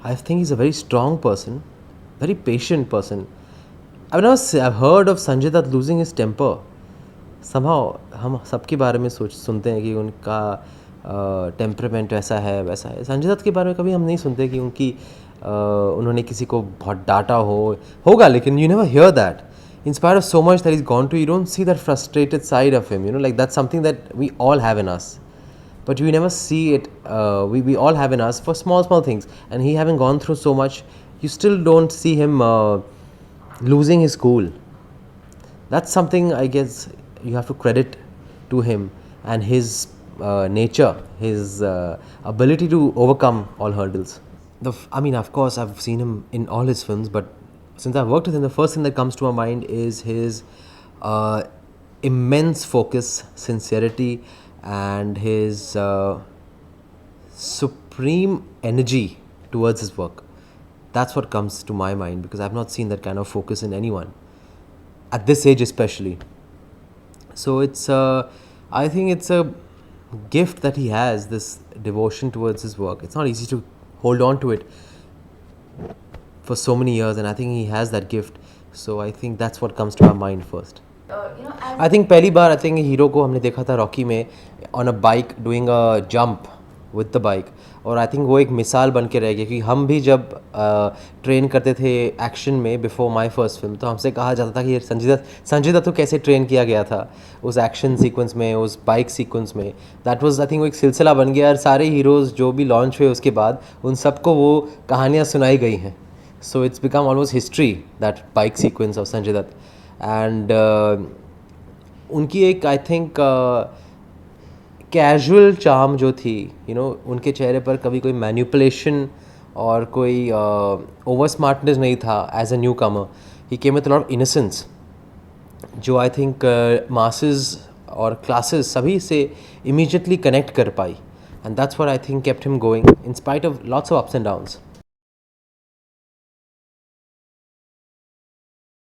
I think he's a very strong person, very patient person. I've heard of Sanjay Dutt losing his temper. Somehow हम सबके बारे में सुनते हैं कि उनका टेम्परामेंट ऐसा है वैसा है. संजय दत्त के बारे में कभी हम नहीं सुनते कि उन्होंने किसी को बहुत डांटा होगा, लेकिन you never hear that. In spite of so much that he's gone to, you don't see that frustrated side of him. Like that's something that we all have in us. But we never see it. We all have in us for small things. And he having gone through so much, you still don't see him losing his cool. That's something I guess you have to credit to him and his nature, his ability to overcome all hurdles. Of course, I've seen him in all his films, but since I've worked with him, the first thing that comes to my mind is his immense focus, sincerity, and his supreme energy towards his work. That's what comes to my mind, because I've not seen that kind of focus in anyone, at this age especially. So I think it's a gift that he has, this devotion towards his work. It's not easy to hold on to it for so many years, and I think he has that gift. So I think that's what comes to my mind first. I think पहली बार hero को हमने देखा था Rocky में on a bike doing a jump with the bike, और I think वो एक मिसाल बन के रह गया कि हम भी जब ट्रेन करते थे एक्शन में बिफोर माय फर्स्ट फिल्म, तो हमसे कहा जाता था कि ये संजय दत्त को कैसे ट्रेन किया गया था उस एक्शन सीक्वेंस में, उस बाइक सीक्वेंस में. दैट वाज आई थिंक वो एक सिलसिला बन गया, और सारे हीरोज़ जो भी लॉन्च हुए उसके बाद उन सबको वो कहानियाँ सुनाई गई हैं. So it's become almost history, that bike sequence of Sanjay Dutt. And उनकी एक आई थिंक कैजुअल चार्म जो थी, उनके चेहरे पर कभी कोई मैनिपुलेशन और कोई ओवर स्मार्टनेस नहीं था. As a newcomer he came with a lot of innocence, जो आई थिंक मासेस और क्लासेस सभी से इमीडिएटली कनेक्ट कर पाई. And that's what I think kept him going in spite of lots of ups and downs.